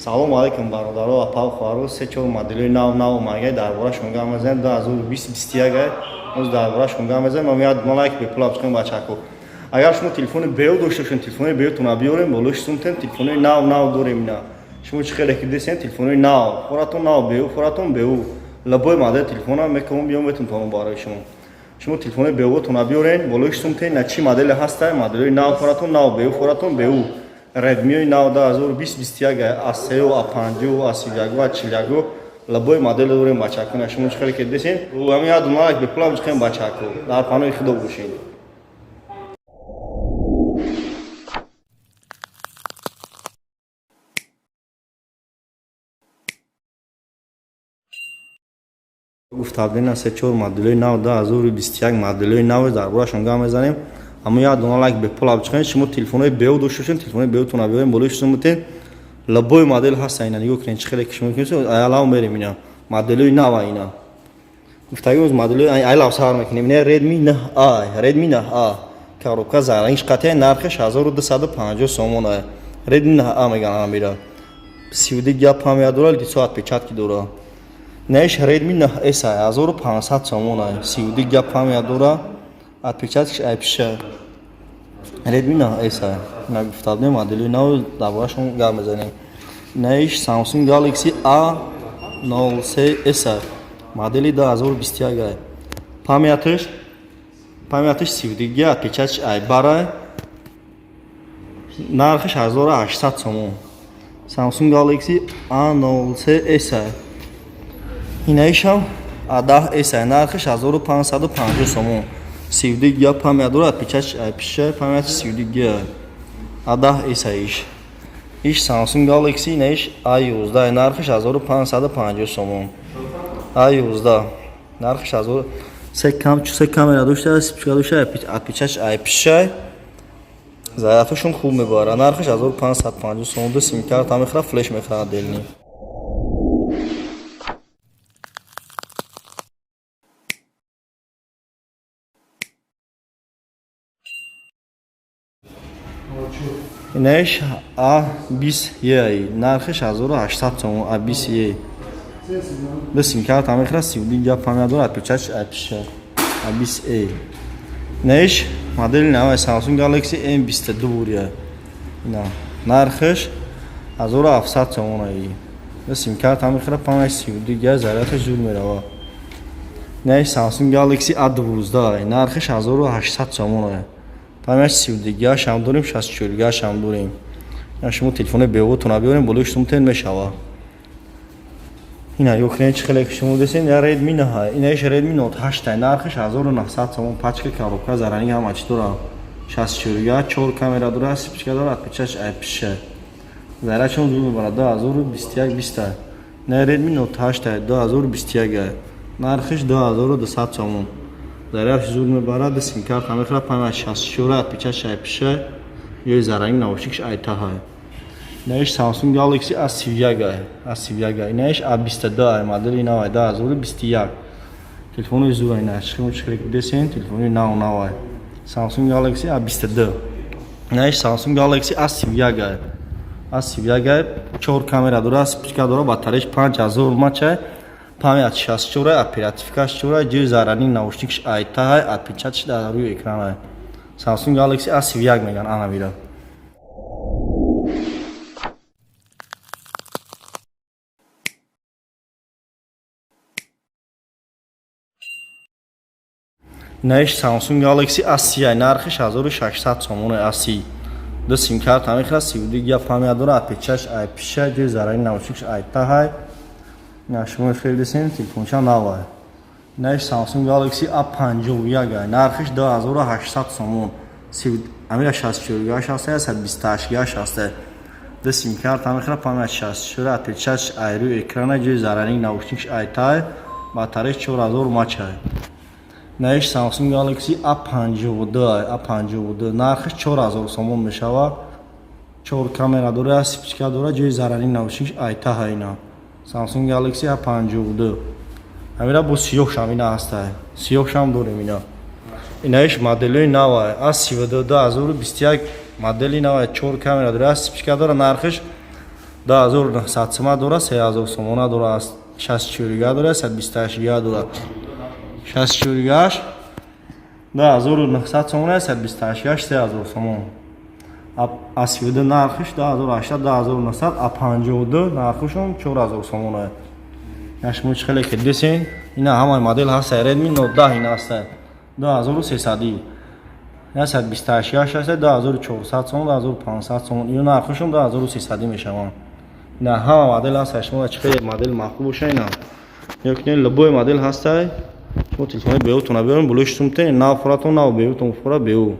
Салом алейкум бародаро ва павхоҳаро се-чор моделҳои нав омадаи дар бораашон гап мезанем 2021 оз дар бораашон гап мезанем ва меяд малайк бепулаб чиқем бачако. Агар шумо телефони беу дошта бошед, телефони беутона биёрем болои сумтен телефони нав дорем ина. Шумо чӣ хеле ки десен телефони нав, форатон нав беу, форатон беу. Лабои модели телефона мекунам биём ветун тонум барои шумо. Шумо телефони беутона биёрен болои сумтен на чӣ модели ҳаста, моделҳои нав, форатон нав беу, форатон беу. Redmi 9 2021 A3, A5, A31, A41 лабои модели дорем бачако. Шумо чӣ хеле ки десен ҳамин яд малайк бепулаб чиқем бачако. Дар паноҳи худо бошед. Гуфтабдена се-чор моделҳои нав 2021 моделҳои нав дар бораашон гап мезанем. Ама яд лайк бепулаб чиқем. Шумо телефонои беу дошта бошед, телефони беутона биёрем болои сумтен лабои модел ҳаста ина. Нигоҳ кунед чӣ хеле ки шумо кунед айлав мерем ина. Моделҳои нава ина. Гуфтагимоз моделҳои айлав савар мекунем. Не Redmi 9A коробка зарраниш қатъиян нархаш 1250 сомон аст. Redmi 9A меган амира. 32 гап ҳам ядора, лицо отпечатки дора. Неш Redmi 9S 1500 сомон аст. 32 гап ҳам ядора, отпечаткиш айпиша. Redmi 9S на гуфтабне модели нав дар бораашон гап мезанем. Неш Samsung Galaxy A03s модели 2021 памятиш 32 отпечаткиш айбара, нархиш 1800 сомон. Samsung Galaxy A03s инаишам A10s нархиш 1550 сомон. 32 гап ҳам ядора, отпечаткиш айпиша, памятиш 32 A10s иш Samsung Galaxy неш A11 нархиш 1550 сомон. A11 нархиш 1000 се камера дошта, спичка дошта, отпечаткиш айпиша. зарядашон хуб мебара. нархиш 1550 сомон. ду сим карта мехӯрад, флеш мехӯрад отдельни. Неш A20e нархиш 1800 сомон. A20e ду сим карта мехӯрад, 32 гап ҳам ядора, отпечаткиш айпиша. A20e неш модели наваи Samsung Galaxy M22 бурия. ина нархиш 1700 сомон аст. ду сим карта мехӯрад, памятиш 32 гап, зарядаш зуд мерава. неш Samsung Galaxy A12 нархиш 1800 сомон аст. памятиш 32 гап шам дорем, 64 гап шам дорем. шумо телефони беутона биёрем болои сумтен мешава. ина ёхне чӣ хеле ки шумо десен я Redmi 9 инаш Redmi Note 8 нархиш 1900 сомон. пачка коробка зарранӣ ҳамач дора, 64 гап, 4 камера дора, спичка дора, отпечаткиш айпиша. зарядашон зуд мебарад. 2021 не Redmi Note 8 2021 нархиш 2200 сомон. зарядаш зуд мебарад, сим карта мехӯрад, памятиш 64, отпечаткиш айпиша. ёи зарранӣ навушникиш айтаҳ. неш Samsung Galaxy A31 инаш A22 модели нав 2021 телефони зуд ина. шумо чӣ хеле ки десен телефони нав Samsung Galaxy A22 неш Samsung Galaxy A31 4 камера дора, спичка дора, батареяш 5000 мАч, памят 64, оперативка 64, ҷои зарранӣ навушникиш айтаҳ, отпечаткиш дар рӯи экран. Samsung Galaxy A31 меган анамира. неш Samsung Galaxy A30 нархиш 1600 сомон. A30 ду сим карта мехӯрад, 32 гап ҳам ядора, отпечаткиш айпиша, ҷои зарранӣ навушникиш айтаҳ. шумо хеле десен телефонча нав. неш Samsung Galaxy A51 нархиш 2800 сомон. амира 64 гап аст, 128 гап аст. ду сим карта мехӯрад, памятиш 64, отпечаткиш ай рӯи экрана, ҷои зарранӣ навушникиш айтаҳ, батареяш 4000 мАч. неш Samsung Galaxy A52 нархиш 4000 сомон мешава. 4 камера дора, спичка дора, ҷои зарранӣ навушникиш айтаҳ ина. Samsung Galaxy A52 амира бо сиёҳ шам ина аст. сиёҳ шам дорем ина. инаш моделҳои нав A32 2021 модели нав 4 камера дора, спичка дора, нархиш 2900 сомон дорад, 3000 сомона дорад, 64 дорад, 128 дорад. 64 2900 сомон, 128 3000 сомон. Асвида нархиш 2800, 2900, а 52 нархишон 4000 сомон. Яшмо чхеле кедесин. Ина ҳамаи модель ҳаст Redmi Note 10 ин аст. 2300. Я 128 аст, 2400 сомон, 2500 сомон. Ин нархишон 2300 мешаванд. На ҳама модель ҳаст, шумо чхеле модель маҳбуб боша ина. Ёкне любой модель ҳаст. Шумо телефони беҳутона берун, булушитун те, нав фуратун, нав беҳутун фура беҳу.